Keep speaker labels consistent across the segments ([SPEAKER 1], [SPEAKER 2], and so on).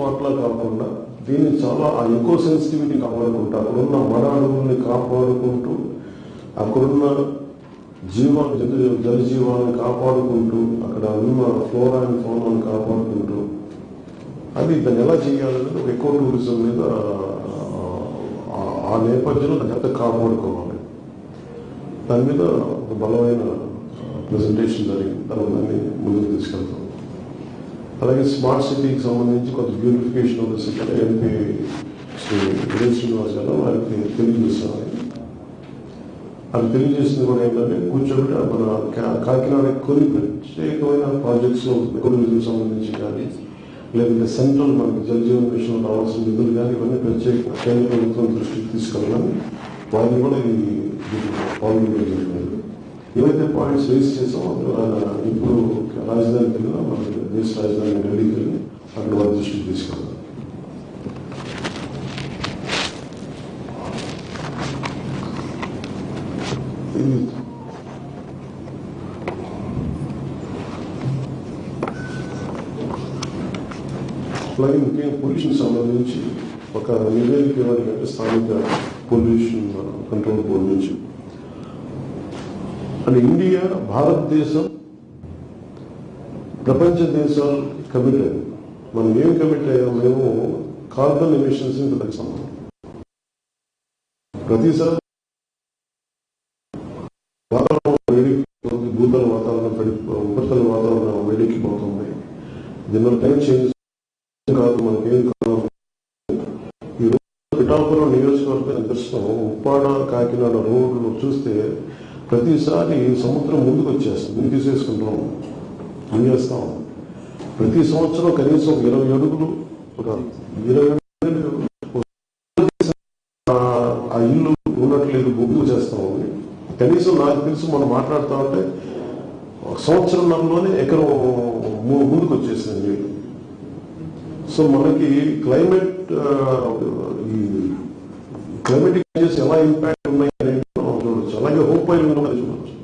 [SPEAKER 1] స్పాట్లా కాకుండా దీన్ని చాలా ఆ ఎకో సెన్సిటివిటీ కాపాడుకుంటూ అక్కడున్న మడ అడవుల్ని కాపాడుకుంటూ అక్కడున్న జలజీవాలను కాపాడుకుంటూ అక్కడ ఉన్న ఫ్లోరా అండ్ ఫౌనాను కాపాడుకుంటూ అది దాన్ని ఎలా చేయాలనేది ఒక ఎకో టూరిజం మీద ఆ నేపథ్యంలో దాన్ని ఎంత కాపాడుకోవాలి దాని మీద ఒక బలమైన ప్రెజెంటేషన్ జరిగింది. దాన్ని ముందుకు తీసుకెళ్తాం. అలాగే స్మార్ట్ సిటీకి సంబంధించి కొంత beautification of the city MP Shri Vijay Srinivas గారు వారికి తెలియజేస్తామని అది తెలియజేసింది కూడా ఏంటంటే కూర్చోబెట్టి మన కాకినాడ కొన్ని ప్రత్యేకమైన ప్రాజెక్ట్స్లో ఎకోటూరిజం సంబంధించి కానీ లేదంటే సెంట్రల్ మనకి జలజీవన్ మిషన్ రావాల్సిన నిధులు కానీ ఇవన్నీ ప్రత్యేక కేంద్ర ప్రభుత్వం దృష్టికి తీసుకెళ్ళాలని వారిని కూడా ఈ పాల్గొనడం జరిగింది. ఏవైతే పాయింట్స్ రేస్ చేసామో ఇప్పుడు రాజధానికి వెళ్ళినా మన దేశ రాజధాని ఢిల్లీకి వెళ్ళి అక్కడ వారి దృష్టికి తీసుకెళ్ళాలి. అలాగే ముఖ్యంగా పొల్యూషన్ సంబంధించి ఒక నివేదిక ఇవ్వడానికి స్థానిక పొల్యూషన్ కంట్రోల్ బోర్డు నుంచి అంటే ఇండియా భారతదేశం ప్రపంచ దేశాలు కమిట్ అయ్యాయి. మనం ఏం కమిట్ అయ్యాం? మేము కార్బన్ ఎమిషన్స్ తగ్గిస్తాం. ప్రతిసారి వాతావరణం వేడెక్కిపోతుంది, భూతల వాతావరణం ఉపరితల వాతావరణం వేడెక్కిపోతుంది. దీనివల్ల టైం చేంజ్ కాదు, మనకేం కాదు. ఈరోజు పిఠాపురం నియోజకవర్గం దర్శనం ఉప్పాడ కాకినాడ రోడ్లు చూస్తే ప్రతిసారి సముద్రం ముందుకు వచ్చేస్తుంది, ముందు తీసేసుకుంటాం, చేస్తాం. ప్రతి సంవత్సరం కనీసం 20 అడుగులు ఒక 20 అడుగులు ఆ ఇల్లు ఉన్నట్లేదు బొగ్గు చేస్తాం. కనీసం నాకు తెలుసు మనం మాట్లాడుతూ ఉంటే సంవత్సరంలోనే ఎకరం ముందుకు వచ్చేసింది నీళ్ళు. సో మనకి క్లైమేటిక్ చేంజెస్ ఎలా ఇంపాక్ట్ ఉన్నాయి అనేది చూడవచ్చు. అలాగే హోప్ ఐలాండ్ కూడా చూడవచ్చు.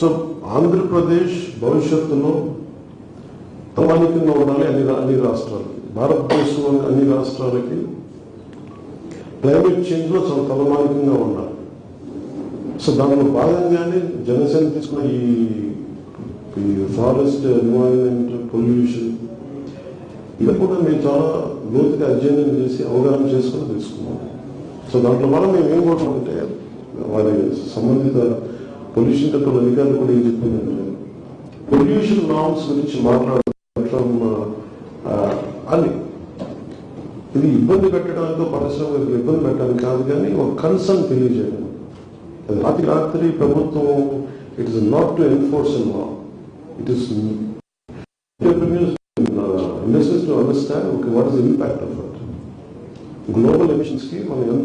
[SPEAKER 1] సో ఆంధ్రప్రదేశ్ భవిష్యత్తులో తలమానికంగా ఉండాలి అన్ని రాష్ట్రాలకి. భారతదేశంలో అన్ని రాష్ట్రాలకి క్లైమేట్ చేంజ్ లో చాలా తలమానికంగా ఉండాలి. సో దానిలో భాగంగానే జనసేన తీసుకున్న ఈ ఫారెస్ట్ ఎన్వైరన్మెంట్ పొల్యూషన్ ఇది కూడా మేము చాలా లోతుగా అధ్యయనం చేసి అవగాహన చేసుకుని తెలుసుకున్నాం. సో దాంట్లో వల్ల మేము ఏం కోరుకుంటే వారి సంబంధిత పొల్యూషన్ కంట్రోల్ అధికారులు కూడా ఏం చెప్పిందంటే పొల్యూషన్ నార్మ్స్ గురించి మాట్లాడటం అని ఇది ఇబ్బంది పెట్టడానికి పరిశ్రమలకు ఇబ్బంది పెట్టడానికి కాదు, కానీ ఒక కన్సర్న్ తెలియజేయడం. అది రాత్రి ప్రభుత్వం it is not to enforce law, it is industries to understand okay, what is the impact of it. Global emissions ki మనం